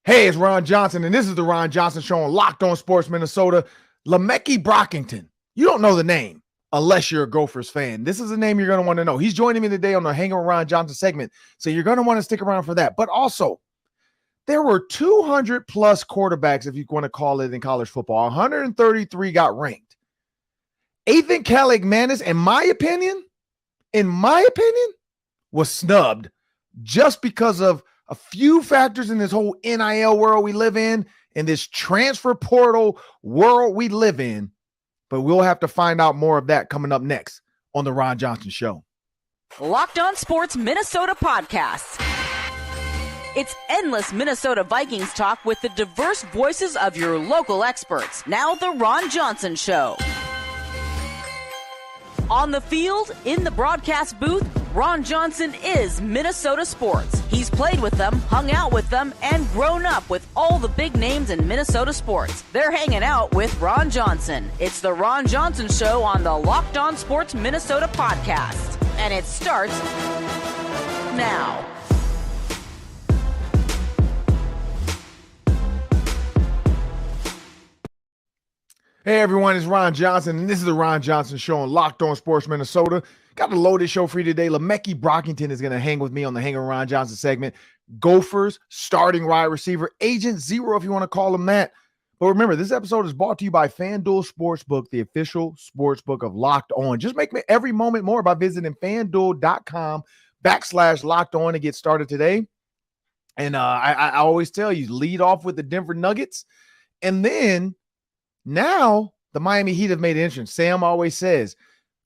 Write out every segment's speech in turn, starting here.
Hey, it's Ron Johnson, and this is the Ron Johnson Show on Locked On Sports Minnesota. Lemeki Brockington. You don't know the name unless you're a Gophers fan. This is a name you're going to want to know. He's joining me today on the Hanging with Ron Johnson segment, so you're going to want to stick around for that. But also, there were 200-plus quarterbacks, if you want to call it, in college football. 133 got ranked. Athan Kaliakmanis, in my opinion, was snubbed just because of a few factors in this whole NIL world we live in this transfer portal world we live in. But we'll have to find out more of that coming up next on the Ron Johnson Show. Locked On Sports Minnesota Podcasts. It's endless Minnesota Vikings talk with the diverse voices of your local experts. Now the Ron Johnson Show. On the field, in the broadcast booth, Ron Johnson is Minnesota sports. He's played with them, hung out with them, and grown up with all the big names in Minnesota sports. They're hanging out with Ron Johnson. It's the Ron Johnson Show on the Locked On Sports Minnesota podcast. And it starts now. Hey everyone, it's Ron Johnson, and this is the Ron Johnson Show on Locked On Sports Minnesota. Got a loaded show for you today. Lemeki Brockington is going to hang with me on the Hanging with Ron Johnson segment. Gophers starting wide receiver, Agent Zero, if you want to call him that. But remember, this episode is brought to you by FanDuel Sportsbook, the official sportsbook of Locked On. Just make every moment more by visiting FanDuel.com/Locked On to get started today. And I always tell you, lead off with the Denver Nuggets, and then now the Miami Heat have made an entrance. Sam always says,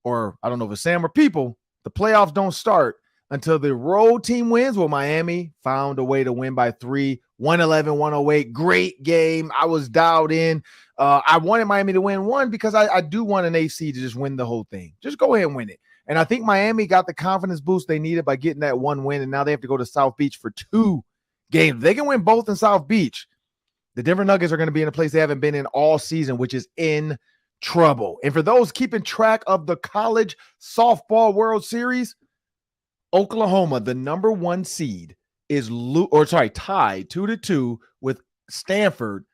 or I don't know if it's Sam or people, the playoffs don't start until the road team wins. Well, Miami found a way to win by 3, 111-108. Great game. I was dialed in. I wanted Miami to win one because I do want an AC to just win the whole thing. Just go ahead and win it. And I think Miami got the confidence boost they needed by getting that one win, and now they have to go to South Beach for 2 games. They can win both in South Beach. The Denver Nuggets are going to be in a place they haven't been in all season, which is in trouble. And for those keeping track of the college softball World Series, Oklahoma, the number 1 seed, is tied 2-2 with Stanford.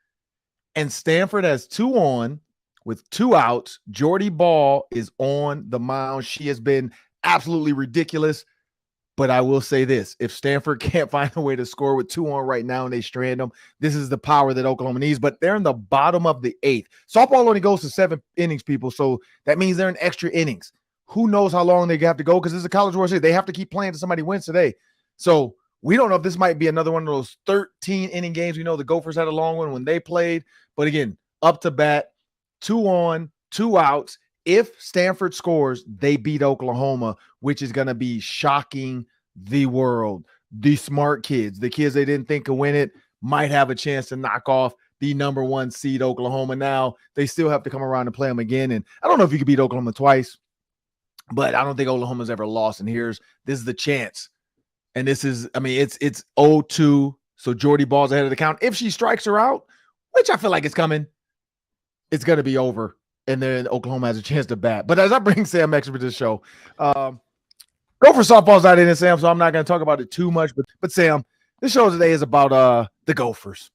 And Stanford has 2 on with 2 outs. Jordy Ball is on the mound. She has been absolutely ridiculous. But I will say this, if Stanford can't find a way to score with 2 on right now and they strand them, this is the power that Oklahoma needs. But they're in the bottom of the 8th. Softball only goes to 7 innings, people, so that means they're in extra innings. Who knows how long they have to go because this is a College World Series. They have to keep playing until somebody wins today. So we don't know if this might be another one of those 13-inning games. We know the Gophers had a long one when they played. But again, up to bat, 2 on, 2 outs. If Stanford scores, they beat Oklahoma, which is going to be shocking the world. The smart kids, the kids they didn't think could win it, might have a chance to knock off the number 1 seed Oklahoma. Now, they still have to come around and play them again. And I don't know if you could beat Oklahoma twice, but I don't think Oklahoma's ever lost. And this is the chance. And this is, it's 0-2. So Jordy Ball's ahead of the count. If she strikes her out, which I feel like it's coming, it's going to be over. And then Oklahoma has a chance to bat. But as I bring Sam Extra to the show, Gopher softball's not in it, Sam, so I'm not going to talk about it too much. But Sam, this show today is about the Gophers.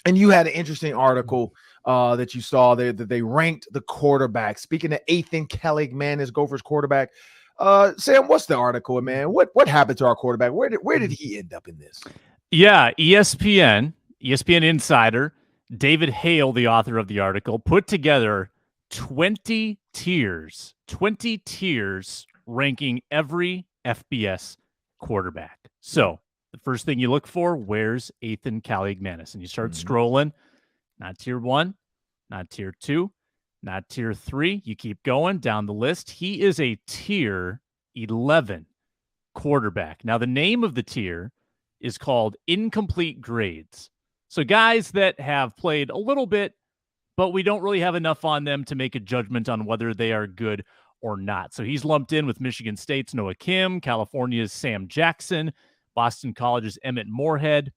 And you had an interesting article that you saw there that they ranked the quarterback. Speaking of Athan Kaliakmanis, Gophers quarterback. Sam, what's the article, man? What happened to our quarterback? Where did he end up in this? Yeah, ESPN Insider, David Hale, the author of the article, put together 20 tiers ranking every FBS quarterback. So the first thing you look for, where's Athan Kaliakmanis? And you start scrolling, not tier 1, not tier 2, not tier 3. You keep going down the list. He is a tier 11 quarterback. Now, the name of the tier is called incomplete grades. So guys that have played a little bit, but we don't really have enough on them to make a judgment on whether they are good or not. So he's lumped in with Michigan State's Noah Kim, California's Sam Jackson, Boston College's Emmett Moorhead,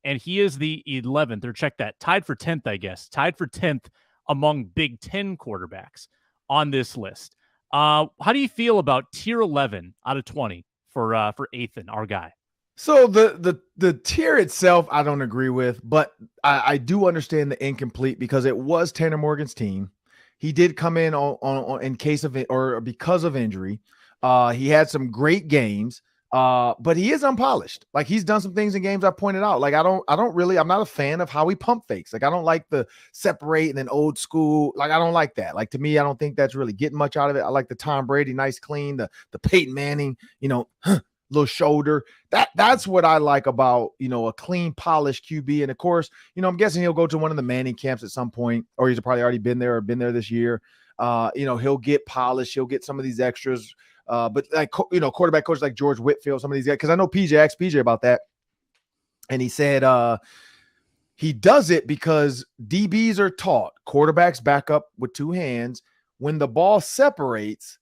and he is the 11th, or check that, tied for 10th, I guess, tied for 10th among Big Ten quarterbacks on this list. How do you feel about tier 11 out of 20 for Athan, our guy? So the tier itself, I don't agree with, but I do understand the incomplete because it was Tanner Morgan's team. He did come in on in case of it or because of injury. He had some great games, but he is unpolished. Like he's done some things in games I pointed out. Like I'm not a fan of how he pump fakes. Like I don't like the separate and then old school. Like I don't like that. Like to me, I don't think that's really getting much out of it. I like the Tom Brady, nice clean, the Peyton Manning, little shoulder. That's what I like about, a clean, polished QB. And of course, I'm guessing he'll go to one of the Manning camps at some point, or he's probably already been there this year. He'll get polished. He'll get some of these extras. But like, quarterback coaches like George Whitfield, some of these guys, because I know PJ asked PJ about that. And he said he does it because DBs are taught quarterbacks back up with two hands. When the ball separates,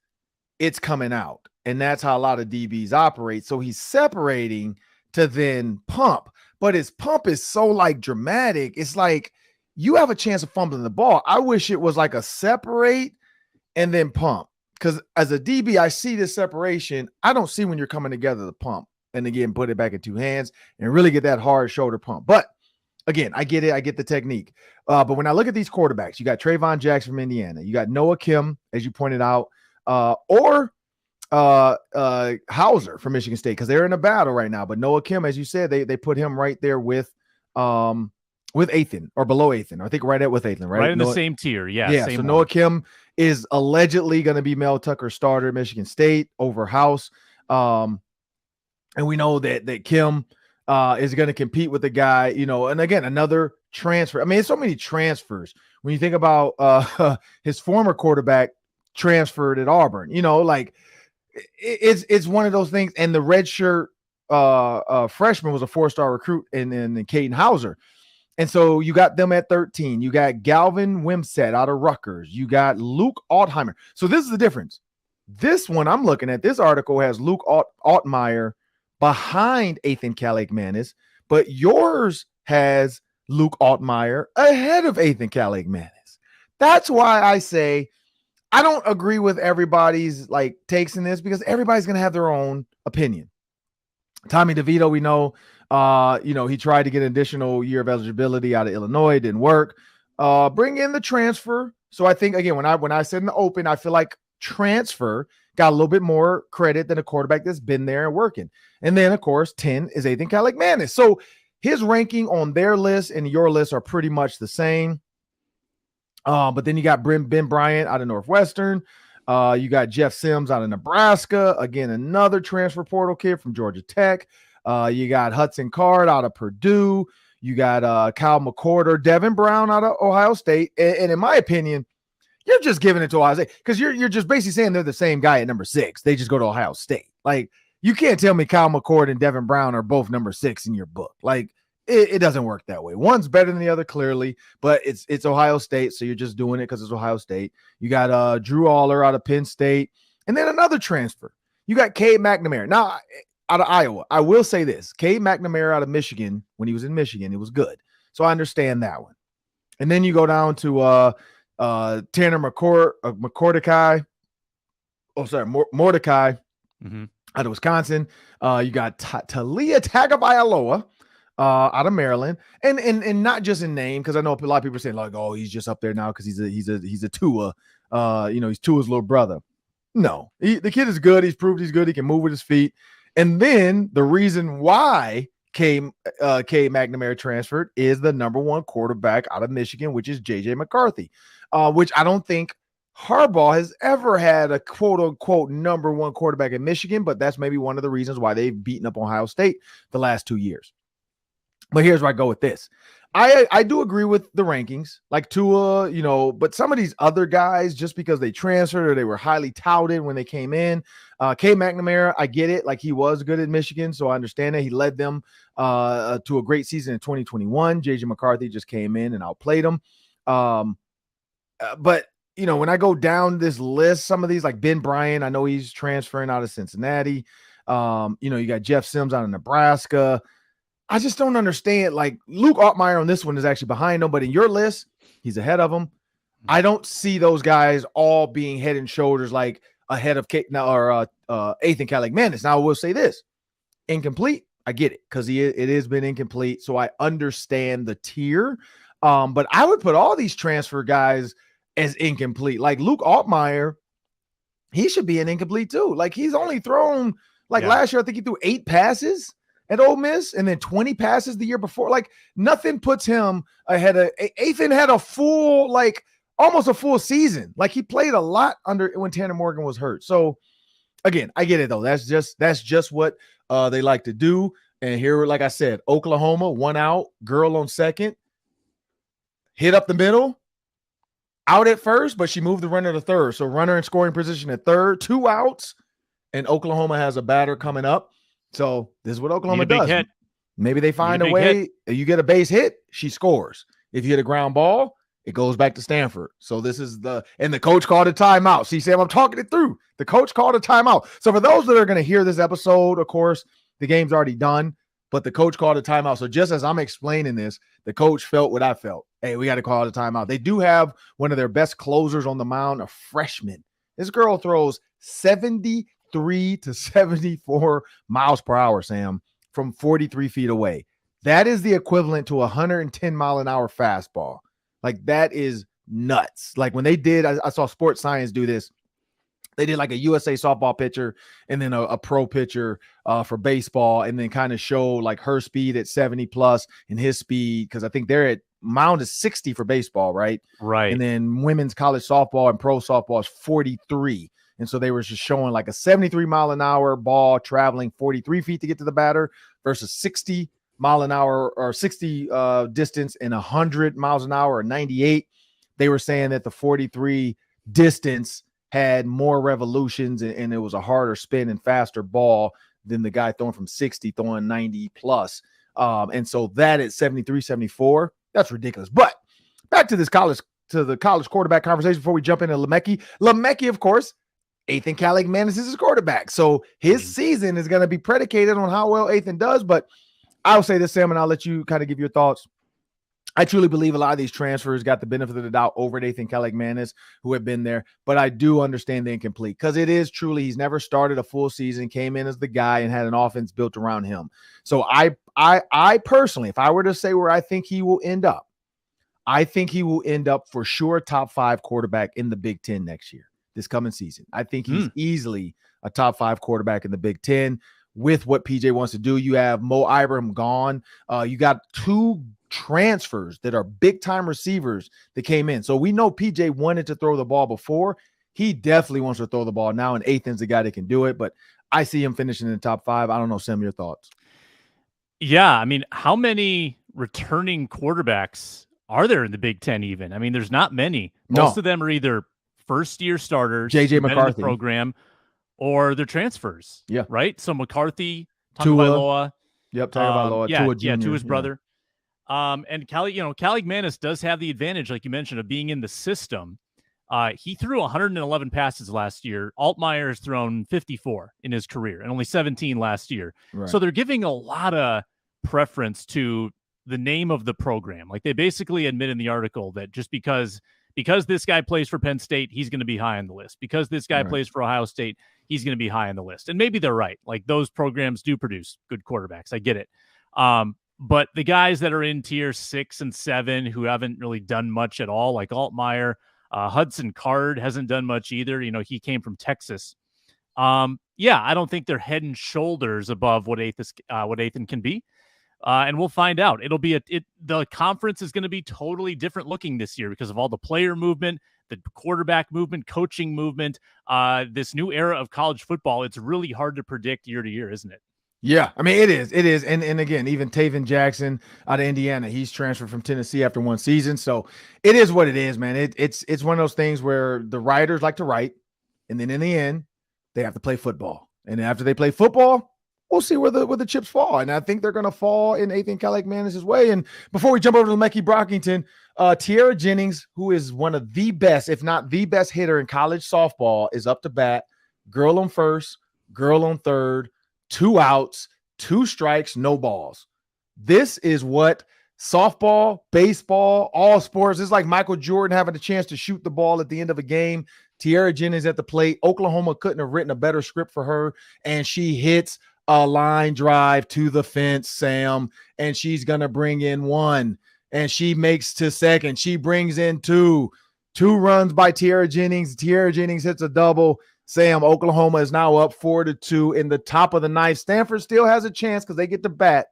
it's coming out. And that's how a lot of DBs operate. So he's separating to then pump. But his pump is so like dramatic. It's like you have a chance of fumbling the ball. I wish it was like a separate and then pump. Because as a DB, I see this separation. I don't see when you're coming together to pump. And again, put it back in two hands and really get that hard shoulder pump. But again, I get it. I get the technique. But when I look at these quarterbacks, you got Trayvon Jackson from Indiana. You got Noah Kim, as you pointed out, or Hauser from Michigan State, because they're in a battle right now. But Noah Kim, as you said, they put him right there with Athan or below Athan. I think with Athan, right? Right in the same tier. Yeah. So Noah Kim is allegedly going to be Mel Tucker's starter at Michigan State over House. And we know that Kim is going to compete with the guy, and again, another transfer. I mean, it's so many transfers. When you think about his former quarterback transferred at Auburn, like it's one of those things. And the redshirt freshman was a 4-star recruit in Caden Hauser. And so you got them at 13. You got Galvin Wimsatt out of Rutgers. You got Luke Altheimer. So this is the difference. This one I'm looking at, this article has Luke Altmaier behind Athan Kaliakmanis, but yours has Luke Altmaier ahead of Athan Kaliakmanis. That's why I say I don't agree with everybody's like takes in this, because everybody's going to have their own opinion. Tommy DeVito, we know, he tried to get an additional year of eligibility out of Illinois. Didn't work. Bring in the transfer. So I think, again, when I said in the open, I feel like transfer got a little bit more credit than a quarterback that's been there and working. And then, of course, 10 is Athan Kaliakmanis. So his ranking on their list and your list are pretty much the same. But then you got Ben Bryant out of Northwestern. You got Jeff Sims out of Nebraska. Again, another transfer portal kid from Georgia Tech. You got Hudson Card out of Purdue. You got Kyle McCorder, Devin Brown out of Ohio State. And in my opinion, you're just giving it to Ohio State because you're just basically saying they're the same guy at number 6. They just go to Ohio State. Like, you can't tell me Kyle McCord and Devin Brown are both number 6 in your book. Like, it doesn't work that way. One's better than the other, clearly, but it's Ohio State, so you're just doing it because it's Ohio State. You got Drew Aller out of Penn State, and then another transfer. You got Cade McNamara. Now, out of Iowa, I will say this. Cade McNamara out of Michigan, when he was in Michigan, it was good. So I understand that one. And then you go down to Tanner Mordecai. Mordecai out of Wisconsin. You got Talia Tagovailoa out of Maryland, and not just in name, because I know a lot of people are saying like, oh, he's just up there now because he's a Tua. He's Tua's little brother. No, the kid is good. He's proved he's good. He can move with his feet. And then the reason why Cade McNamara transferred is the number 1 quarterback out of Michigan, which is J.J. McCarthy, which I don't think Harbaugh has ever had a quote-unquote number 1 quarterback in Michigan, but that's maybe one of the reasons why they've beaten up Ohio State the last 2 years. But here's where I go with this. I do agree with the rankings, like Tua, but some of these other guys, just because they transferred or they were highly touted when they came in. Cade McNamara, I get it. Like, he was good at Michigan, so I understand that. He led them to a great season in 2021. J.J. McCarthy just came in and outplayed him. But, when I go down this list, some of these, like Ben Bryant, I know he's transferring out of Cincinnati. You got Jeff Sims out of Nebraska. I just don't understand. Like, Luke Altmaier on this one is actually behind him, but in your list, he's ahead of him. I don't see those guys all being head and shoulders like ahead of Athan Kaliakmanis. Now, I will say this: incomplete. I get it because it has been incomplete. So I understand the tier. But I would put all these transfer guys as incomplete. Like Luke Altmaier, he should be an incomplete too. Like he's only thrown last year, I think he threw 8 passes at Ole Miss and then 20 passes the year before. Like nothing puts him ahead of Athan had a full, almost a full season. Like he played a lot when Tanner Morgan was hurt. So again, I get it though. That's just what they like to do. And here, like I said, Oklahoma, 1 out, girl on second, hit up the middle, out at first, but she moved the runner to third. So runner in scoring position at third, 2 outs, and Oklahoma has a batter coming up. So this is what Oklahoma does. Hit. Maybe they find a way. If you get a base hit, she scores. If you hit a ground ball, it goes back to Stanford. So this is the coach called a timeout. See, Sam, I'm talking it through. The coach called a timeout. So for those that are going to hear this episode, of course, the game's already done, but the coach called a timeout. So just as I'm explaining this, the coach felt what I felt. Hey, we got to call it a timeout. They do have one of their best closers on the mound, a freshman. This girl throws 73 to 74 miles per hour, Sam, from 43 feet away. That is the equivalent to a 110 mile an hour fastball. Like that is nuts. Like when they did, I saw Sports Science do this. They did like a USA softball pitcher and then a pro pitcher for baseball, and then kind of show like her speed at 70 plus and his speed. Cause I think they're at mound is 60 for baseball. Right. Right. And then women's college softball and pro softball is 43. And so they were just showing like a 73 mile an hour ball traveling 43 feet to get to the batter versus 60 mile an hour or 60 distance and 100 miles an hour or 98. They were saying that the 43 distance had more revolutions and it was a harder spin and faster ball than the guy throwing from 60 throwing 90 plus. And so that at 73, 74, that's ridiculous. But back to the college quarterback conversation before we jump into Lemecki. Lemecki, of course, Athan Kaliakmanis is his quarterback. So his season is going to be predicated on how well Athan does. But I'll say this, Sam, and I'll let you kind of give your thoughts. I truly believe a lot of these transfers got the benefit of the doubt over at Athan Kaliakmanis, who have been there. But I do understand the incomplete because it is truly he's never started a full season, came in as the guy, and had an offense built around him. So I personally, if I were to say where I think he will end up, I think he will end up for sure top 5 quarterback in the Big Ten next year, this coming season. I think he's easily a top 5 quarterback in the Big Ten with what PJ wants to do. You have Mo Ibrahim gone. You got 2 transfers that are big time receivers that came in. So we know PJ wanted to throw the ball before. He definitely wants to throw the ball now, and Athan's the guy that can do it. But I see him finishing in the top 5. I don't know, Sam, your thoughts. Yeah, I mean, how many returning quarterbacks are there in the Big Ten even? I mean, there's not many. Most of them are either first-year starters, JJ McCarthy program, or they're transfers. Yeah. Right? So McCarthy, Tagovailoa. Yep, Tagovailoa. Tua Tua's brother. And Kaliakmanis does have the advantage, like you mentioned, of being in the system. He threw 111 passes last year. Altmaier has thrown 54 in his career and only 17 last year. Right. So they're giving a lot of preference to the name of the program. Like they basically admit in the article that just because this guy plays for Penn State, he's going to be high on the list. Because this guy plays for Ohio State, he's going to be high on the list. And maybe they're right. Like those programs do produce good quarterbacks. I get it. But the guys that are in tier 6 and 7 who haven't really done much at all, like Altmaier, Hudson Card hasn't done much either. You know, he came from Texas. I don't think they're head and shoulders above what Athan can be. And we'll find out. It'll be the conference is going to be totally different looking this year because of all the player movement, the quarterback movement, coaching movement, this new era of college football. It's really hard to predict year to year, isn't it? Yeah, I mean, it is. And again, even Taven Jackson out of Indiana, he's transferred from Tennessee after 1 season. So it is what it is, man. It's one of those things where the writers like to write, and then in the end, they have to play football. And after they play football, we'll see where the chips fall. And I think they're going to fall in Athan Kaliakmanis' way. And before we jump over to Lemecki Brockington, Tiara Jennings, who is one of the best, if not the best hitter in college softball, is up to bat. Girl on first, girl on third, 2 outs, 2 strikes, no balls. This is what softball, baseball, all sports. It's like Michael Jordan having a chance to shoot the ball at the end of a game. Tiara Jennings at the plate. Oklahoma couldn't have written a better script for her, and she hits a line drive to the fence, Sam, and she's going to bring in one, and she makes to second. She brings in two runs by Tiara Jennings. Tiara Jennings hits a double. Sam, Oklahoma is now up 4-2 in the top of the ninth. Stanford still has a chance because they get to bat,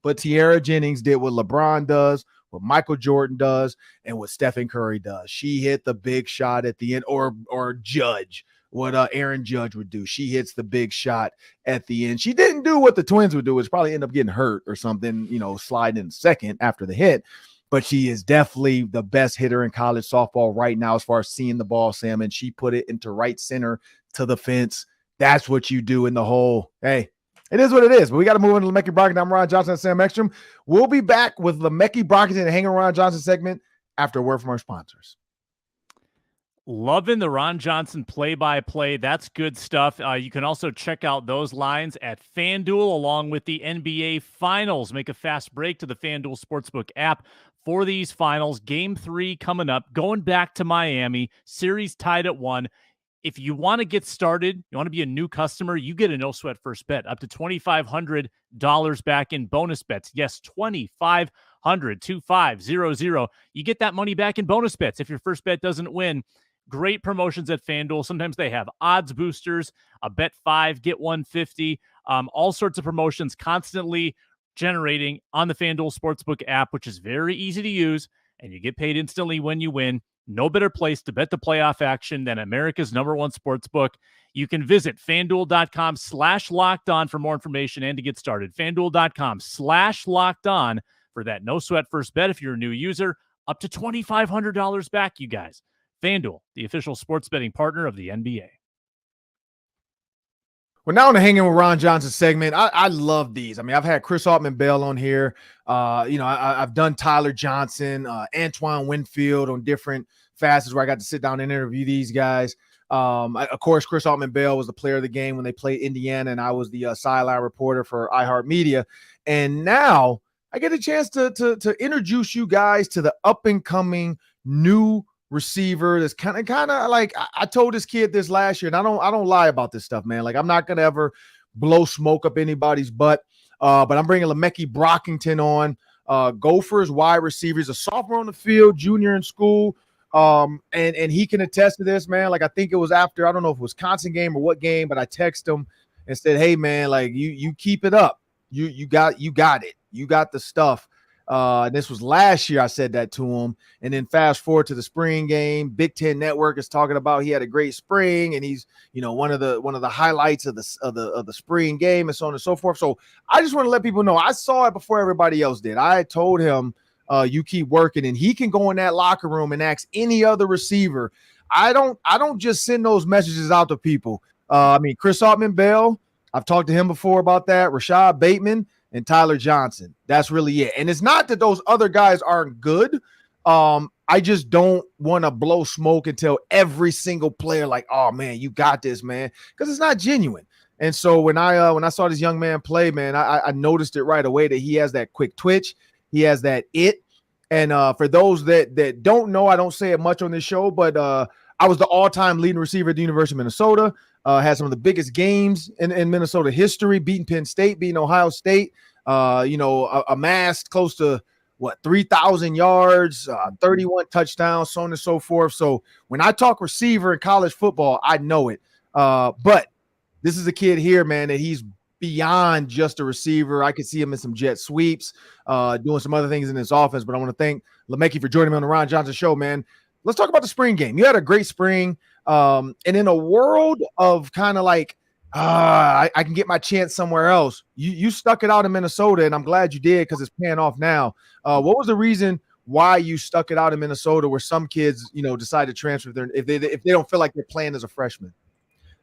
but Tiara Jennings did what LeBron does, what Michael Jordan does, and what Stephen Curry does. She hit the big shot at the end, or Judge, what Aaron Judge would do. She hits the big shot at the end. She didn't do what the Twins would do, which probably end up getting hurt or something, sliding in second after the hit. But she is definitely the best hitter in college softball right now as far as seeing the ball, Sam, and she put it into right center to the fence. That's what you do in the hole. Hey, it is what it is, but we got to move into LeMekki Brockington. I'm Ron Johnson and Sam Ekstrom. We'll be back with LeMekki Brockington and Hanging Ron Johnson segment after a word from our sponsors. Loving the Ron Johnson play-by-play. That's good stuff. You can also check out those lines at FanDuel along with the NBA Finals. Make a fast break to the FanDuel Sportsbook app for these finals. Game 3 coming up, going back to Miami. Series tied at 1. If you want to get started, you want to be a new customer, you get a no-sweat first bet, up to $2,500 back in bonus bets. Yes, $2,500, 2500. You get that money back in bonus bets if your first bet doesn't win. Great promotions at FanDuel. Sometimes they have odds boosters, a bet 5, get 150, all sorts of promotions constantly generating on the FanDuel Sportsbook app, which is very easy to use, and you get paid instantly when you win. No better place to bet the playoff action than America's #1 sportsbook. You can visit FanDuel.com/lockedon for more information and to get started. FanDuel.com/lockedon for that no sweat first bet if you're a new user, up to $2,500 back, you guys. FanDuel, the official sports betting partner of the NBA. We're now in the Hanging with Ron Johnson segment. I love these. I mean, I've had Chris Altman-Bell on here. I've done Tyler Johnson, Antoine Winfield on different facets where I got to sit down and interview these guys. Of course, Chris Altman-Bell was the player of the game when they played Indiana, and I was the sideline reporter for iHeartMedia. And now I get a chance to introduce you guys to the up-and-coming new receiver that's kind of like, I told this kid this last year, and I don't lie about this stuff, man. Like, I'm not gonna ever blow smoke up anybody's butt, but I'm bringing LeMekki Brockington on. Gophers wide receiver. He's a sophomore on the field, junior in school, and he can attest to this, man. Like, I think it was after, I don't know if it was Wisconsin game or what game, but I texted him and said, hey man, like, you keep it up. You got it. You got the stuff. This was last year I said that to him, and then fast forward to the spring game. Big Ten Network is talking about he had a great spring, and he's one of the highlights of the spring game, and so on and so forth. So I just want to let people know I saw it before everybody else did. I told him, you keep working, and he can go in that locker room and ask any other receiver. I don't just send those messages out to people. Chris Altman-Bell, I've talked to him before about that. Rashad Bateman and Tyler Johnson. That's really it. And it's not that those other guys aren't good. I just don't want to blow smoke and tell every single player like, oh man, you got this, man, because it's not genuine. And so when I saw this young man play, man, I noticed it right away that he has that quick twitch. He has that it. And for those that don't know, I don't say it much on this show, but I was the all-time leading receiver at the University of Minnesota. Had some of the biggest games in Minnesota history, beating Penn State, beating Ohio State, amassed close to 3,000 yards, 31 touchdowns, so on and so forth. So when I talk receiver in college football, I know it. But this is a kid here, man, that he's beyond just a receiver. I could see him in some jet sweeps, doing some other things in his offense. But I want to thank LeMekki for joining me on the Ron Johnson Show, man. Let's talk about the spring game. You had a great spring. And in a world of kind of like, I can get my chance somewhere else, you stuck it out in Minnesota, and I'm glad you did because it's paying off now. What was the reason why you stuck it out in Minnesota where some kids, decide to transfer if they don't feel like they're playing as a freshman?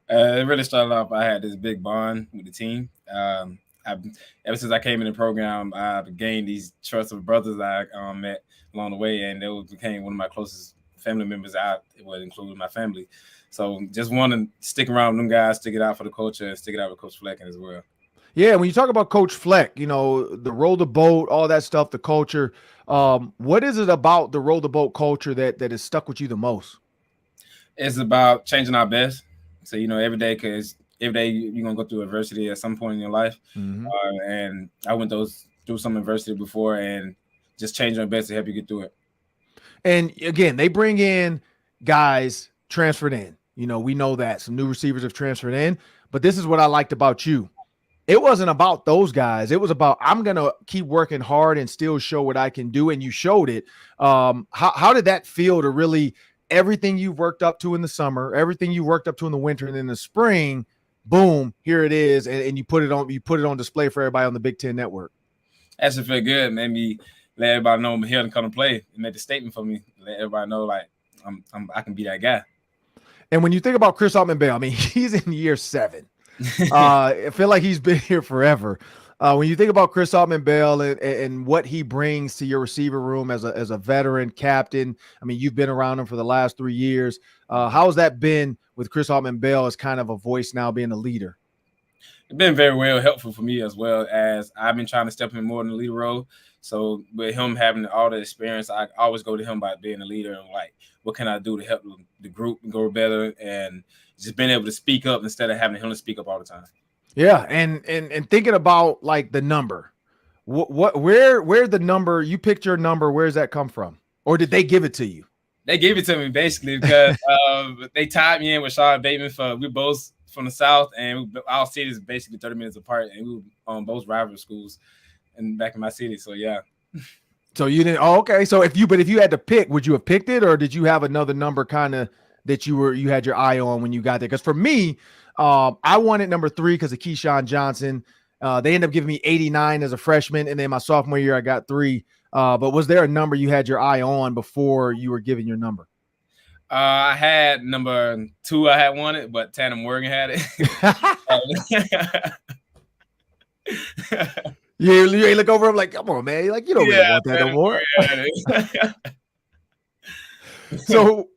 It really started off, I had this big bond with the team. Ever since I came in the program, I've gained these trusted brothers I met along the way, and they became one of my closest family members. It would include my family. So just want to stick around with them guys, stick it out for the culture, and stick it out with Coach Fleck as well. Yeah, when you talk about Coach Fleck, the roll the boat, all that stuff, the culture, what is it about the roll the boat culture that has stuck with you the most? It's about changing our best. So, every day, because you're gonna go through adversity at some point in your life. And I went through some adversity before, and just change your best to help you get through it. And again, they bring in guys transferred in. We know that some new receivers have transferred in, but this is what I liked about you. It wasn't about those guys. It was about, I'm going to keep working hard and still show what I can do. And you showed it. How did that feel to really, everything you've worked up to in the summer, everything you worked up to in the winter, and in the spring, boom, here it is. And you put it on display for everybody on the Big Ten Network. That should feel good. Made me let everybody know I'm here to come to play. It made a statement for me. Let everybody know, like, I can be that guy. And when you think about Chris Altman-Bell, I mean, he's in year 7. I feel like he's been here forever. When you think about Chris Altman-Bell and what he brings to your receiver room as a veteran captain, I mean, you've been around him for the last 3 years. How has that been with Chris Altman-Bell as kind of a voice now, being a leader? It's been very helpful for me, as well as I've been trying to step in more in the leader role. So with him having all the experience, I always go to him by being a leader and like, what can I do to help the group go better, and just being able to speak up instead of having him to speak up all the time. Yeah, and thinking about like the number, where the number, you picked your number, where does that come from, or did they give it to you? They gave it to me basically because they tied me in with Sean Bateman. We're both from the South, and our cities basically 30 minutes apart, and we were on both rival schools and back in my city. So yeah. So you didn't. Oh, okay. So if you had to pick, would you have picked it, or did you have another number kind of that you had your eye on when you got there? Because for me, I wanted number 3 because of Keyshawn Johnson. They ended up giving me 89 as a freshman, and then my sophomore year I got 3. But was there a number you had your eye on before you were given your number? I had number 2. I had wanted, but Tanner Morgan had it. You look over him like, come on, man. Like, you don't really want that no more. So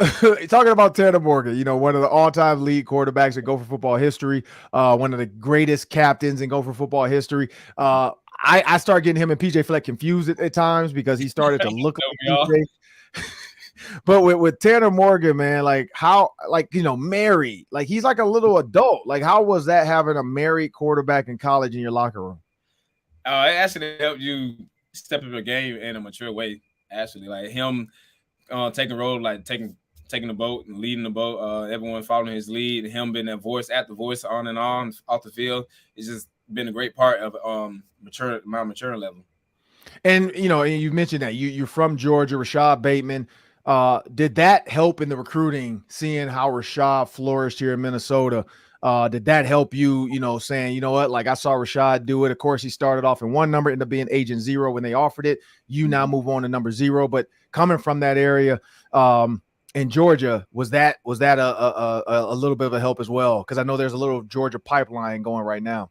talking about Tanner Morgan, one of the all-time lead quarterbacks in Gopher football history, one of the greatest captains in Gopher football history. I started getting him and PJ Fleck confused at times because he started to look like PJ. But with Tanner Morgan, man, like how, like, married, like he's like a little adult. Like, how was that having a married quarterback in college in your locker room? It actually helped you step up your game in a mature way. Actually, like him taking a role, like taking the boat and leading the boat. Everyone following his lead. Him being that voice on and on off the field. It's just been a great part of my mature level. And you mentioned that you're from Georgia, Rashad Bateman. Did that help in the recruiting? Seeing how Rashad flourished here in Minnesota. Did that help you, saying, you know what, like I saw Rashad do it. Of course, he started off in one number, ended up being agent 0 when they offered it. You now move on to number 0. But coming from that area in Georgia, was that a little bit of a help as well? Because I know there's a little Georgia pipeline going right now.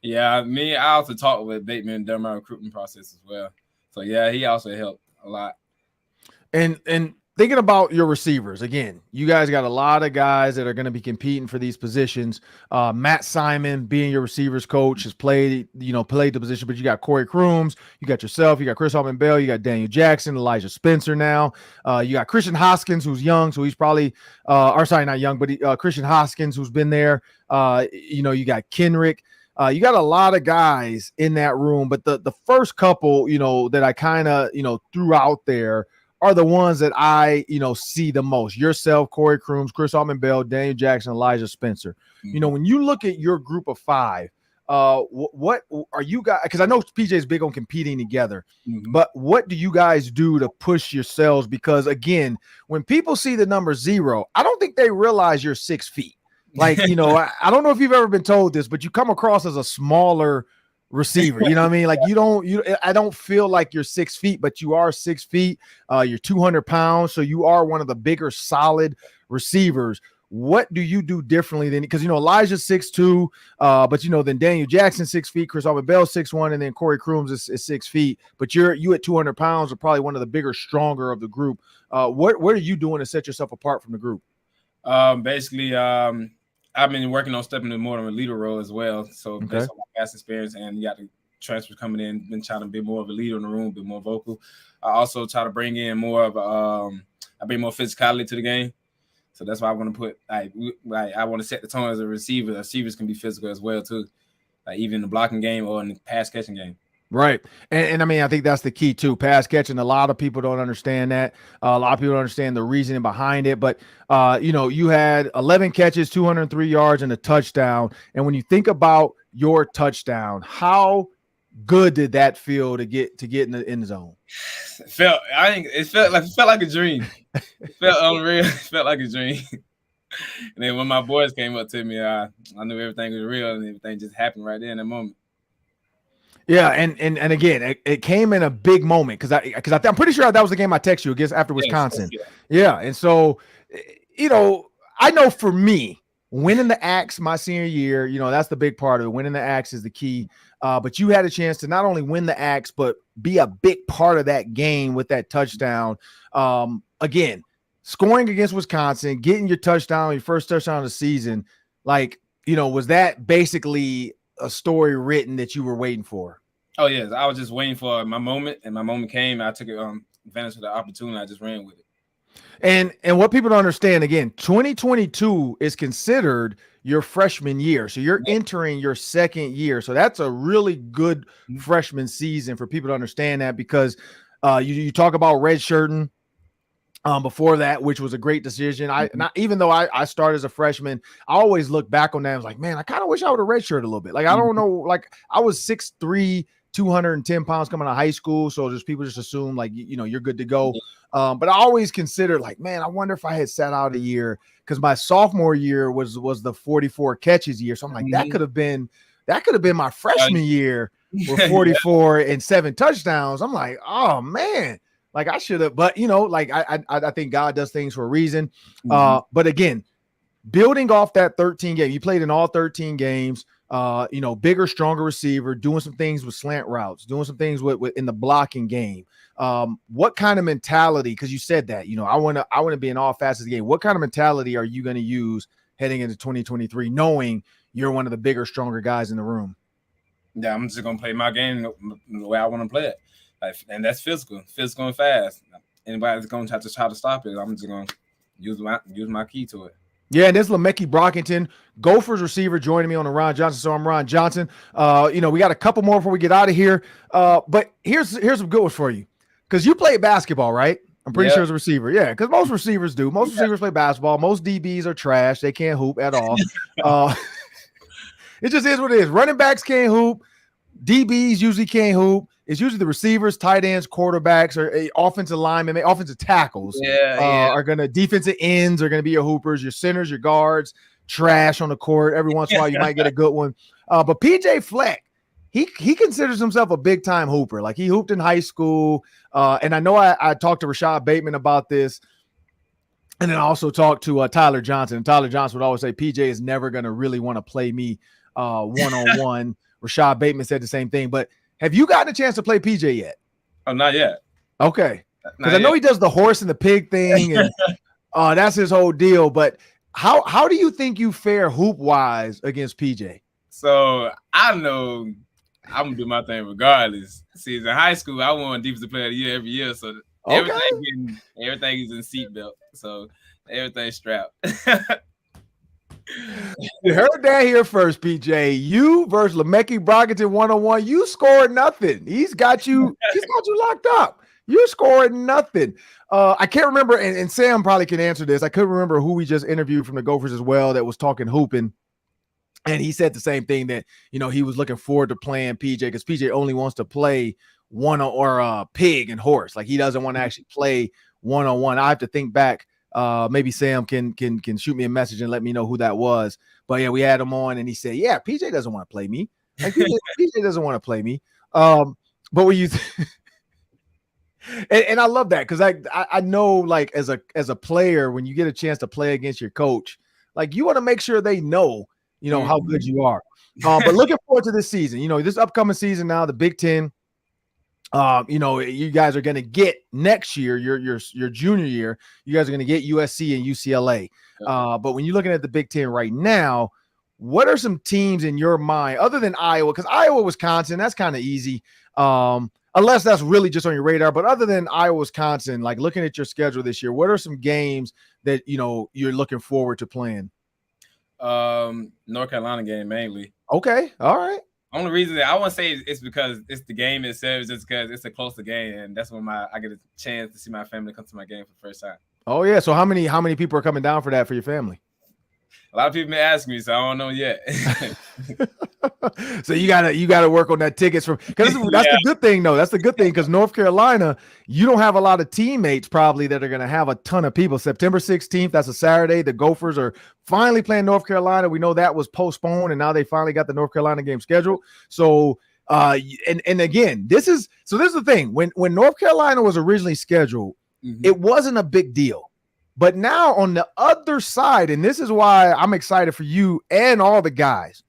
Yeah, I also talked with Bateman during my recruitment process as well. So yeah, he also helped a lot. And thinking about your receivers, again, you guys got a lot of guys that are going to be competing for these positions. Matt Simon, being your receivers coach, has played the position, but you got Corey Crooms, you got yourself, you got Chris Altman-Bell, you got Daniel Jackson, Elijah Spencer now. You got Christian Hoskins, who's young, so he's probably not young, but Christian Hoskins, who's been there. You got Kenrick. You got a lot of guys in that room, but the first couple, that I kind of, threw out there are the ones that I, see the most. Yourself, Corey Crooms, Chris Altman-Bell, Daniel Jackson, Elijah Spencer. Mm-hmm. When you look at your group of 5, what are you guys? Because I know PJ is big on competing together, but what do you guys do to push yourselves? Because again, when people see the number 0, I don't think they realize you're 6 feet. Like, I don't know if you've ever been told this, but you come across as a smaller receiver. You know what I mean? Like I don't feel like you're 6 feet, but you are 6 feet. You're 200 pounds. So you are one of the bigger, solid receivers. What do you do differently than, because, Elijah's 6'2", but, then Daniel Jackson 6 feet, Chris Altman-Bell 6'1", and then Corey Crooms is 6 feet, but you at 200 pounds are probably one of the bigger, stronger of the group. What are you doing to set yourself apart from the group? Basically, I've been working on stepping in more of a leader role as well. So based on my past experience, and you got the transfers coming in, been trying to be more of a leader in the room, be more vocal. I also try to bring in more of I bring more physicality to the game. So that's why I want to put I want to set the tone as a receiver. Receivers can be physical as well too, even in the blocking game or in the pass catching game. Right. And I mean, I think that's the key too. Pass catching. A lot of people don't understand that. A lot of people don't understand the reasoning behind it. But, you had 11 catches, 203 yards, and a touchdown. And when you think about your touchdown, how good did that feel to get in the end zone? It felt like a dream. It felt unreal. It felt like a dream. And then when my boys came up to me, I knew everything was real and everything just happened right there in that moment. Yeah, and again, it came in a big moment because I'm pretty sure that was the game I texted you against after Wisconsin. Yes. Yeah, and so I know for me, winning the Axe my senior year, that's the big part of it. Winning the Axe is the key. But you had a chance to not only win the Axe, but be a big part of that game with that touchdown. Again, scoring against Wisconsin, getting your touchdown, your first touchdown of the season, was that basically a story written that you were waiting for? Oh yes, I was just waiting for my moment, and my moment came. I took advantage of the opportunity. I just ran with it. And what people don't understand, again, 2022 is considered your freshman year, so you're entering your second year. So that's a really good freshman season for people to understand that, because you talk about redshirting. Before that, which was a great decision. Even though I started as a freshman, I always look back on that. I was like, man, I kind of wish I would have redshirted a little bit. I don't know. I was 6'3", 210 pounds coming out of high school. So just people just assume you're good to go. But I always considered man, I wonder if I had sat out a year, because my sophomore year was the 44 catches year. So I'm like, that could have been my freshman year with 44 and 7 touchdowns. I'm like, oh man. I should have, but I think God does things for a reason. But again, building off that 13 game, you played in all 13 games, bigger, stronger receiver, doing some things with slant routes, doing some things with in the blocking game. What kind of mentality, because you said that, I want to be in all facets of the game. What kind of mentality are you going to use heading into 2023, knowing you're one of the bigger, stronger guys in the room? Yeah, I'm just going to play my game the way I want to play it. And that's physical and fast. Anybody that's going to have to try to stop it, I'm just going to use my key to it. Yeah, and this is Lemeki Brockington, Gophers receiver, joining me on the Ron Johnson. So I'm Ron Johnson. We got a couple more before we get out of here. But here's some good ones for you, because you play basketball, right? I'm pretty sure as a receiver. Yeah, because most receivers do. Most receivers play basketball. Most DBs are trash. They can't hoop at all. It just is what it is. Running backs can't hoop. DBs usually can't hoop. It's usually the receivers, tight ends, quarterbacks, or offensive linemen, offensive tackles. Are going to, defensive ends are going to be your hoopers, your centers, your guards, trash on the court. Every once in a while, you might get a good one. But PJ Fleck, he considers himself a big time hooper. He hooped in high school. And I know I talked to Rashad Bateman about this. And then I also talked to Tyler Johnson. And Tyler Johnson would always say, PJ is never going to really want to play me one-on-one. Rashad Bateman said the same thing. But have you gotten a chance to play PJ yet? Oh, not yet. Okay. Because I know he does the horse and the pig thing, and that's his whole deal. But how do you think you fare hoop-wise against PJ? So I know I'm going to do my thing regardless. See, in high school, I won Defensive Player of the Year every year. So everything is in seatbelt. So everything's strapped. You heard that here first, PJ. You versus Lemeki Brockington 1-on-1. You scored nothing. He's got you locked up. You scored nothing. I can't remember, and Sam probably can answer this. I couldn't remember who we just interviewed from the Gophers as well that was talking hooping. And he said the same thing, that he was looking forward to playing PJ, because PJ only wants to play pig and horse. He doesn't want to actually play one-on-one. I have to think back. Maybe Sam can shoot me a message and let me know who that was. But yeah, we had him on, and he said, "Yeah, PJ doesn't want to play me. PJ doesn't want to play me." But when you and I love that, because I know, as a player, when you get a chance to play against your coach, you want to make sure they know how good you are. But looking forward to this season. This upcoming season now, the Big Ten. You guys are going to get next year, your junior year, you guys are going to get USC and UCLA. But when you're looking at the Big Ten right now, what are some teams in your mind other than Iowa? Because Iowa, Wisconsin, that's kind of easy. unless that's really just on your radar. But other than Iowa, Wisconsin, like looking at your schedule this year, what are some games that you're looking forward to playing? North Carolina game mainly. Okay, all right. Only reason that I want to say it's because it's the game itself, is just because it's a closer game, and that's when I get a chance to see my family come to my game for the first time. Oh yeah. So how many people are coming down for that for your family? A lot of people been asking me, so I don't know yet. So you gotta work on that tickets because that's the good thing though. That's the good thing because North Carolina, you don't have a lot of teammates probably that are gonna have a ton of people. September 16th, that's a Saturday. The Gophers are finally playing North Carolina. We know that was postponed, and now they finally got the North Carolina game scheduled. So and again, this is the thing. When North Carolina was originally scheduled, it wasn't a big deal. But now on the other side, and this is why I'm excited for you and all the guys,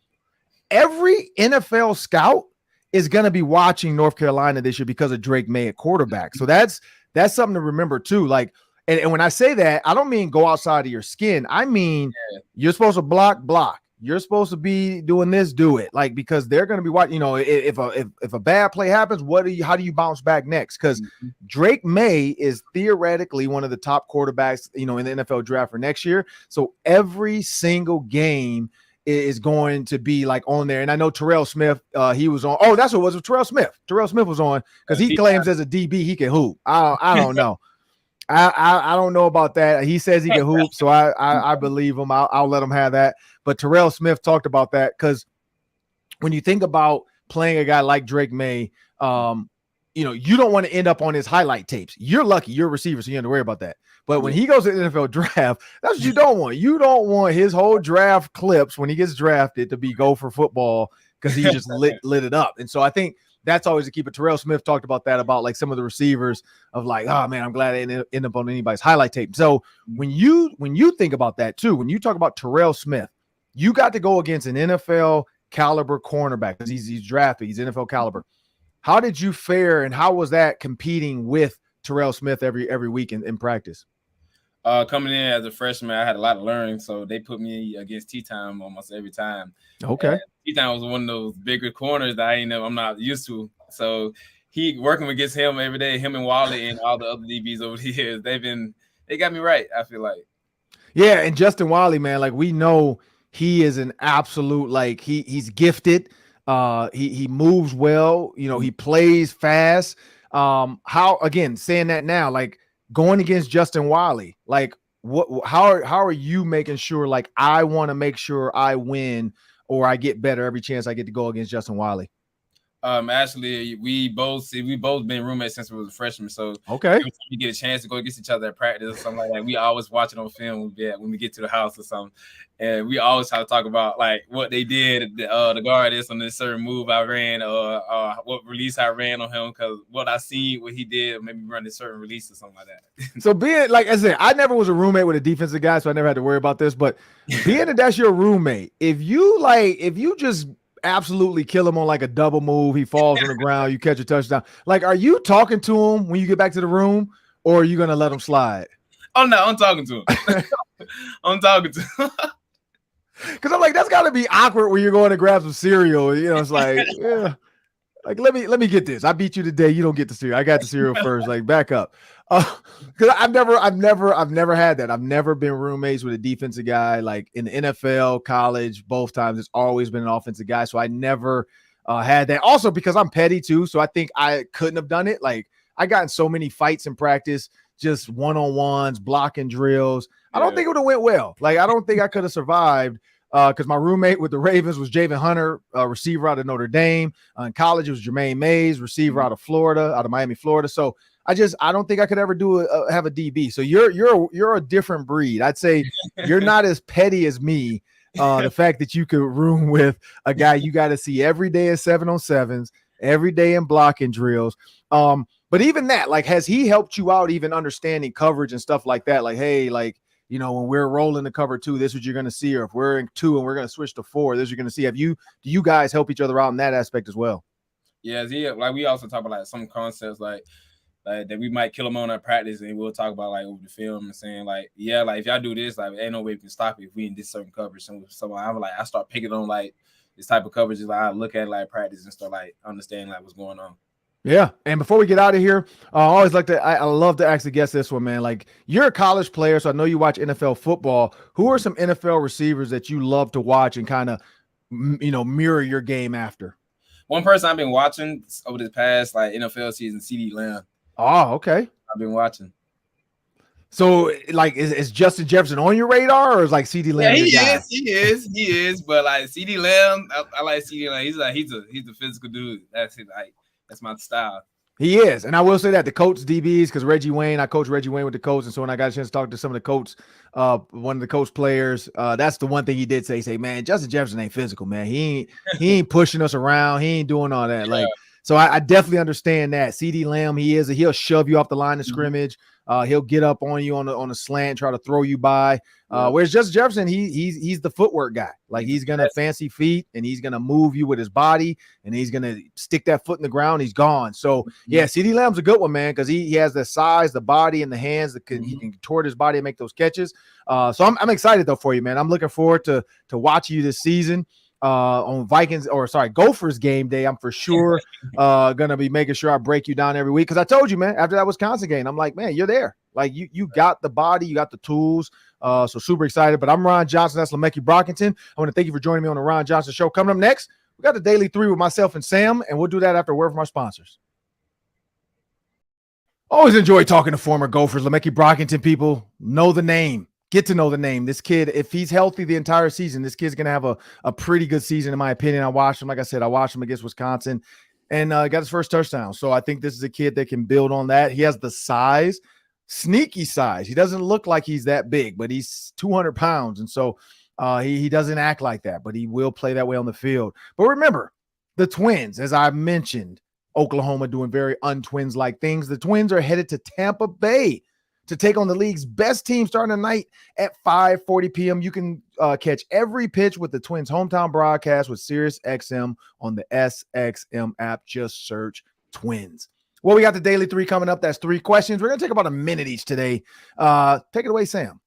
every NFL scout is going to be watching North Carolina this year because of Drake May at quarterback. So that's something to remember too. Like, and when I say that, I don't mean go outside of your skin. I mean, you're supposed to block. You're supposed to be doing this, do it. Like, because they're going to be watching, if a bad play happens, how do you bounce back next? Because Drake May is theoretically one of the top quarterbacks, in the NFL draft for next year. So every single game is going to be like on there. And I know Terrell Smith, he was on. Oh, that's what it was with Terrell Smith. Terrell Smith was on because he claims as a DB he can hoop. I don't know. I don't know about that. He says he can hoop, so I believe him. I'll let him have that. But Terrell Smith talked about that because when you think about playing a guy like Drake May, you don't want to end up on his highlight tapes. You're lucky. You're a receiver, so you don't have to worry about that. But when he goes to the NFL draft, that's what you don't want. You don't want his whole draft clips when he gets drafted to be Gopher football because he just lit it up. And so I think that's always a key. But Terrell Smith talked about that, about like some of the receivers of like, oh man, I'm glad I didn't end up on anybody's highlight tape. So when you think about that too, when you talk about Terrell Smith, you got to go against an NFL caliber cornerback because he's drafted, he's NFL caliber. How did you fare, and how was that competing with Terrell Smith every week in practice? Coming in as a freshman, I had a lot of learning, so they put me against T-Time almost every time. Okay. T-Time was one of those bigger corners that I'm not used to. So he working against him every day, him and Wally and all the other DBs over the years, they got me right, I feel like. Yeah, and Justin Wally, man, like we know he is an absolute, like he's gifted. He moves well, he plays fast. How, again, saying that now, like going against Justin Wally, like how are you making sure, like, I want to make sure I win or I get better every chance I get to go against Justin Wally? Actually, we both been roommates since we was a freshman. So okay, every time we get a chance to go against each other at practice or something like that, we always watch it on film when we get to the house or something. And we always try to talk about like what they did, the guard is on this certain move I ran, or what release I ran on him, because what I seen what he did made me run a certain release or something like that. So being, like I said, I never was a roommate with a defensive guy, so I never had to worry about this. But being that that's your roommate, if you just absolutely kill him on like a double move, he falls on the ground, you catch a touchdown, like, are you talking to him when you get back to the room, or are you gonna let him slide? Oh no, I'm talking to him. I'm talking to him. Because I'm like, that's got to be awkward when you're going to grab some cereal. It's like, yeah, like let me get this. I beat you today. You don't get the cereal. I got the cereal first. Like, back up. Because I've never had that. I've never been roommates with a defensive guy. Like in the NFL, college, both times it's always been an offensive guy. So I never had that. Also because I'm petty too. So I think I couldn't have done it. Like I got in so many fights in practice, just one-on-ones, blocking drills. I don't think it would have went well. Like, I don't think I could have survived because my roommate with the Ravens was Javen Hunter, receiver out of Notre Dame. In college, it was Jermaine Mays, receiver out of Miami, Florida. So I don't think I could ever have a DB. So you're a different breed. I'd say you're not as petty as me. The fact that you could room with a guy you got to see every day in 7-on-7s, every day in blocking drills. But even that, like, has he helped you out even understanding coverage and stuff like that? Like, hey, like, when we're rolling the cover 2, this is what you're going to see. Or if we're in 2 and we're going to switch to 4, this is what you're going to see. Do you guys help each other out in that aspect as well? Yeah, like we also talk about like some concepts like that we might kill them on our practice, and we'll talk about like over the film and saying like, yeah, like if y'all do this, like ain't no way we can stop it if we in this certain coverage. So I start picking on like this type of coverage. Like I look at like practice and start like understanding like what's going on. Yeah. And before we get out of here, I always like to, I love to actually guess this one, man. Like, you're a college player, so I know you watch NFL football. Who are some NFL receivers that you love to watch and kind of, mirror your game after? One person I've been watching over the past NFL season, CeeDee Lamb. Oh, okay. I've been watching. So, like, is Justin Jefferson on your radar, or is like CeeDee Lamb? Yeah, he is. But like CeeDee Lamb, I like CeeDee Lamb. He's a physical dude. That's it. That's my style. He is. And I will say that the Colts DBs, because I coached Reggie Wayne with the Colts. And so when I got a chance to talk to some of the Colts, one of the Colts players, that's the one thing he did say, man, Justin Jefferson ain't physical, man. He ain't pushing us around. He ain't doing all that. Yeah. So I definitely understand that. CeeDee Lamb, he'll shove you off the line of scrimmage. He'll get up on you on a slant, try to throw you by. Whereas Justin Jefferson, he's the footwork guy. Like, he's gonna fancy feet, and he's gonna move you with his body, and he's gonna stick that foot in the ground. He's gone. So yeah, CeeDee Lamb's a good one, man, because he has the size, the body, and the hands that he can contort his body and make those catches. So I'm excited though for you, man. I'm looking forward to watching you this season. On Gophers game day, I'm for sure gonna be making sure I break you down every week, because I told you, man, after that Wisconsin game, I'm like, man, you're there. Like, you got the body, you got the tools. So super excited. But I'm Ron Johnson. That's Lemeki Brockington. I want to thank you for joining me on the Ron Johnson Show. Coming up next, we got the Daily 3 with myself and Sam, and we'll do that after a word from our sponsors. Always enjoy talking to former Gophers. Lemeki Brockington, people know the name. Get to know the name. This kid, if he's healthy the entire season, this kid's going to have a pretty good season, in my opinion. I watched him. Like I said, I watched him against Wisconsin and got his first touchdown. So I think this is a kid that can build on that. He has the size, sneaky size. He doesn't look like he's that big, but he's 200 pounds. And so he doesn't act like that, but he will play that way on the field. But remember, the Twins, as I mentioned, Oklahoma doing very un-Twins-like things. The Twins are headed to Tampa Bay to take on the league's best team starting tonight at 5:40 p.m. You can catch every pitch with the Twins' hometown broadcast with SiriusXM on the SXM app. Just search Twins. Well, we got the Daily 3 coming up. That's 3 questions. We're going to take about a minute each today. Take it away, Sam.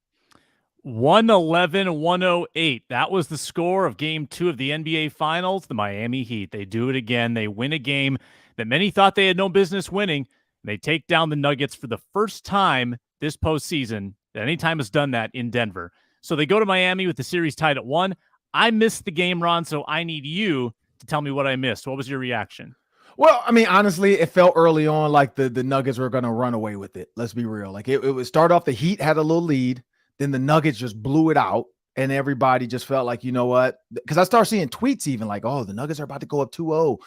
111-108. That was the score of Game 2 of the NBA Finals. The Miami Heat. They do it again. They win a game that many thought they had no business winning. They take down the Nuggets for the first time this postseason that any time has done that in Denver. So they go to Miami with the series tied at 1. I missed the game, Ron, so I need you to tell me what I missed. What was your reaction? Well, I mean, honestly, it felt early on like the Nuggets were going to run away with it. Let's be real. Like, it would start off, the Heat had a little lead, then the Nuggets just blew it out, and everybody just felt like, you know what? Because I started seeing tweets even like, oh, the Nuggets are about to go up 2-0.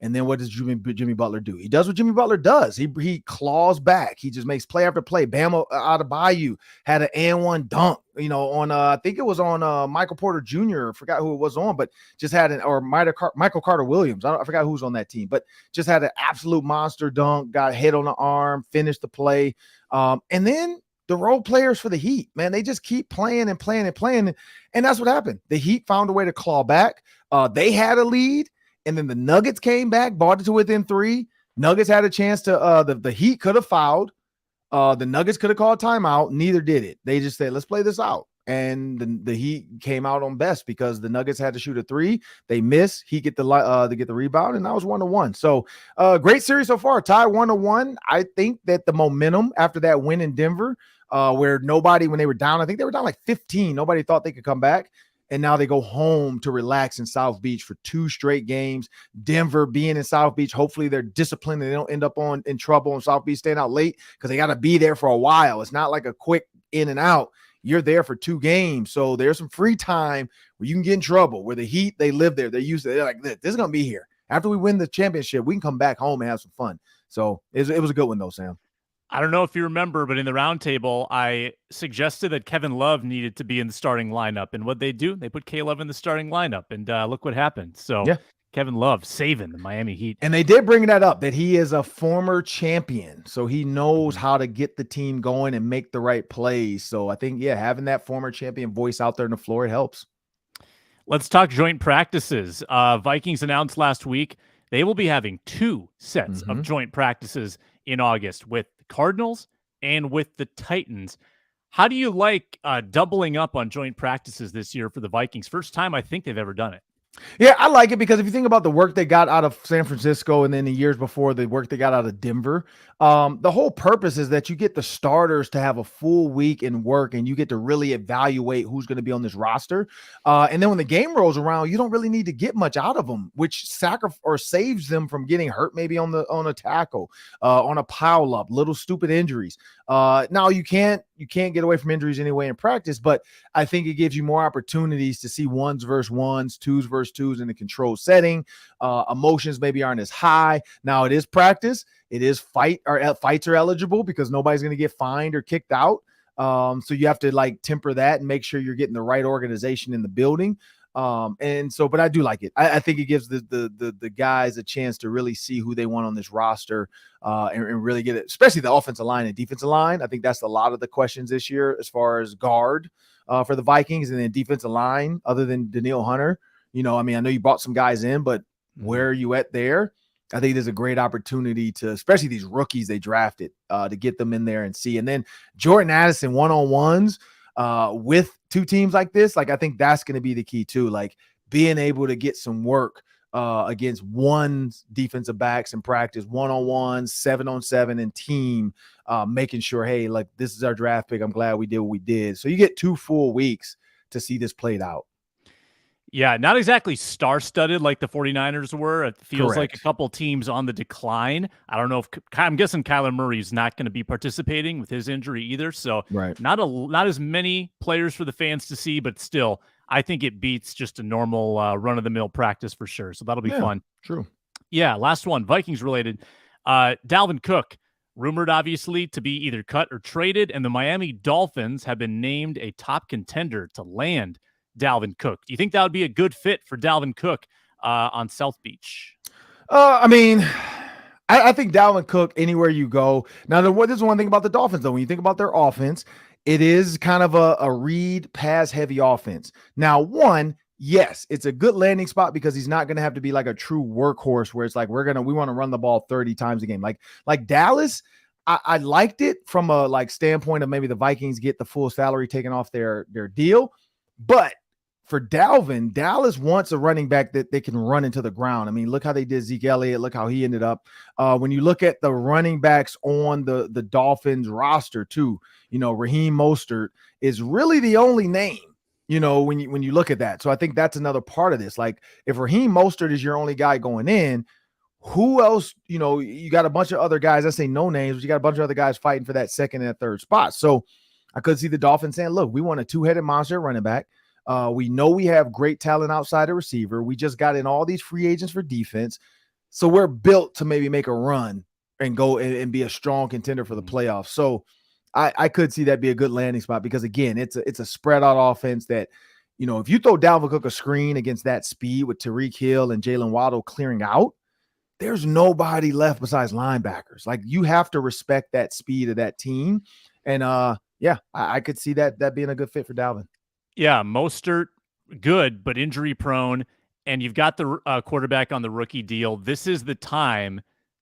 And then what does Jimmy Butler do? He does what Jimmy Butler does. He claws back. He just makes play after play. Bam Adebayo had an and-one dunk, on I think it was on Michael Porter Jr. I forgot who it was on, but just had Michael Carter Williams. I forgot who was on that team, but just had an absolute monster dunk, got hit on the arm, finished the play. And then the role players for the Heat, man, they just keep playing and playing and playing. And that's what happened. The Heat found a way to claw back. They had a lead. And then the Nuggets came back, brought it to within 3. Nuggets had a chance to the Heat could have fouled. The Nuggets could have called timeout. Neither did it. They just said, let's play this out. And the Heat came out on best because the Nuggets had to shoot a 3. They missed. He get the rebound, and that was 1-1. So great series so far. Tie 1-1. I think that the momentum after that win in Denver, where nobody, when they were down, I think they were down like 15. Nobody thought they could come back. And now they go home to relax in South Beach for 2 straight games. Denver being in South Beach, hopefully they're disciplined and they don't end up in trouble in South Beach, staying out late, because they got to be there for a while. It's not like a quick in and out. You're there for 2 games. So there's some free time where you can get in trouble, where the Heat, they live there. They're used to it. They're like, this is going to be here. After we win the championship, we can come back home and have some fun. So it was a good one, though, Sam. I don't know if you remember, but in the roundtable, I suggested that Kevin Love needed to be in the starting lineup. And what they do, they put K-Love in the starting lineup. And look what happened. So yeah. Kevin Love saving the Miami Heat. And they did bring that up, that he is a former champion. So he knows how to get the team going and make the right plays. So I think, having that former champion voice out there on the floor, it helps. Let's talk joint practices. Vikings announced last week they will be having 2 sets of joint practices in August with the Cardinals and with the Titans. How do you like doubling up on joint practices this year for the Vikings? First time I think they've ever done it. Yeah, I like it because if you think about the work they got out of San Francisco and then the years before, the work they got out of Denver, the whole purpose is that you get the starters to have a full week in work and you get to really evaluate who's going to be on this roster. And then when the game rolls around, you don't really need to get much out of them, which saves them from getting hurt maybe on a tackle, on a pile up, little stupid injuries. Now you can't get away from injuries anyway in practice, but I think it gives you more opportunities to see ones versus ones, twos versus twos in a controlled setting. Emotions maybe aren't as high. Now it is practice. It is fights are eligible because nobody's going to get fined or kicked out. So you have to like temper that and make sure you're getting the right organization in the building. But I do like it. I think it gives the guys a chance to really see who they want on this roster, and really get it, especially the offensive line and defensive line. I think that's a lot of the questions this year as far as guard for the Vikings, and then defensive line other than Danielle Hunter. I know you brought some guys in, but where are you at there? I think there's a great opportunity to, especially these rookies they drafted, to get them in there and see. And then Jordan Addison one-on-ones with two teams like this, like I think that's going to be the key too, like being able to get some work against one defensive backs in practice, one-on-one, 7-on-7 and team, making sure, hey, like this is our draft pick. I'm glad we did what we did. So you get 2 full weeks to see this played out. Yeah, not exactly star-studded like the 49ers were. It feels Correct. like a couple teams on the decline. I don't know if I'm guessing Kyler Murray's not going to be participating with his injury either. So Right. not as many players for the fans to see, but still, I think it beats just a normal run-of-the-mill practice for sure. So that'll be fun. True. Yeah, last one, Vikings related. Dalvin Cook, rumored obviously to be either cut or traded, and the Miami Dolphins have been named a top contender to land Dalvin Cook. Do you think that would be a good fit for Dalvin Cook on South Beach? I think Dalvin Cook, anywhere you go. Now, there's one thing about the Dolphins, though. When you think about their offense, it is kind of a read pass-heavy offense. Now, yes, it's a good landing spot because he's not going to have to be like a true workhorse where it's like we want to run the ball 30 times a game. Like Dallas, I liked it from a like standpoint of maybe the Vikings get the full salary taken off their deal. But for Dalvin, Dallas wants a running back that they can run into the ground. I mean, look how they did Zeke Elliott. Look how he ended up. When you look at the running backs on the Dolphins roster too, Raheem Mostert is really the only name, when you look at that. So I think that's another part of this. Like if Raheem Mostert is your only guy going in, who else, you got a bunch of other guys, I say no names, but you got a bunch of other guys fighting for that second and third spot. So I could see the Dolphins saying, look, we want a 2-headed monster running back. We know we have great talent outside the receiver. We just got in all these free agents for defense. So we're built to maybe make a run and go and be a strong contender for the playoffs. So I could see that be a good landing spot because, again, it's a spread out offense that, if you throw Dalvin Cook a screen against that speed with Tyreek Hill and Jalen Waddle clearing out, there's nobody left besides linebackers. Like you have to respect that speed of that team. And I could see that being a good fit for Dalvin. Yeah, Mostert, good, but injury prone. And you've got the quarterback on the rookie deal. This is the time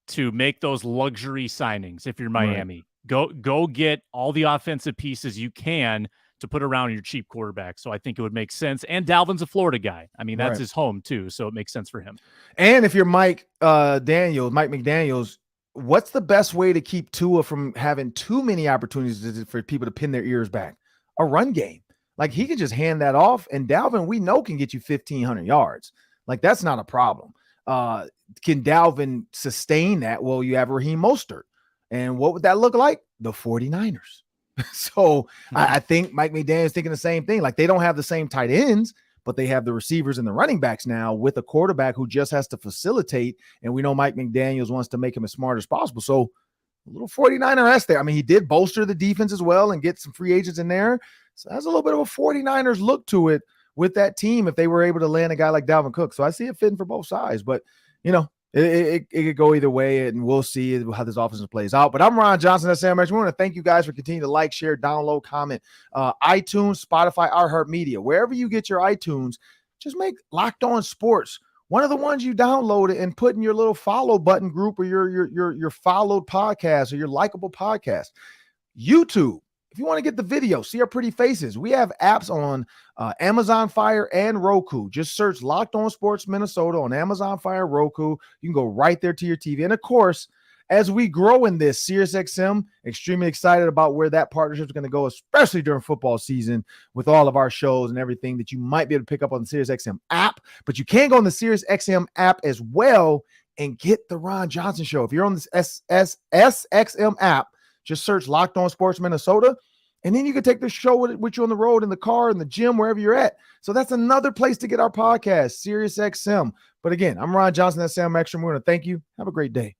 to make those luxury signings if you're Miami. Right. Go get all the offensive pieces you can to put around your cheap quarterback. So I think it would make sense. And Dalvin's a Florida guy. I mean, that's his home too. So it makes sense for him. And if you're Mike McDaniels, what's the best way to keep Tua from having too many opportunities for people to pin their ears back? A run game. Like he can just hand that off, and Dalvin, we know, can get you 1,500 yards. Like that's not a problem. Can Dalvin sustain that? Well, you have Raheem Mostert. And what would that look like? The 49ers. So I think Mike McDaniel's thinking the same thing. Like they don't have the same tight ends, but they have the receivers and the running backs now with a quarterback who just has to facilitate. And we know Mike McDaniels wants to make him as smart as possible. So a little 49er-esque there. I mean, he did bolster the defense as well and get some free agents in there. So that's a little bit of a 49ers look to it with that team if they were able to land a guy like Dalvin Cook. So I see it fitting for both sides. But, it could go either way, and we'll see how this offense plays out. But I'm Ron Johnson. That's Sam Max. We want to thank you guys for continuing to like, share, download, comment. iTunes, Spotify, iHeartMedia. Wherever you get your iTunes, just make Locked On Sports one of the ones you download and put in your little follow button group or your followed podcast or your likable podcast. YouTube. If you want to get the video, see our pretty faces, we have apps on Amazon Fire and Roku. Just search Locked On Sports Minnesota on Amazon Fire, Roku. You can go right there to your TV. And of course, as we grow in this, SiriusXM, extremely excited about where that partnership is going to go, especially during football season with all of our shows and everything that you might be able to pick up on the SiriusXM app. But you can go on the SiriusXM app as well and get the Ron Johnson Show. If you're on this SXM app, just search Locked On Sports Minnesota, and then you can take the show with you on the road, in the car, in the gym, wherever you're at. So that's another place to get our podcast, SiriusXM. But again, I'm Ron Johnson. That's Sam Ekstrom. We want to thank you. Have a great day.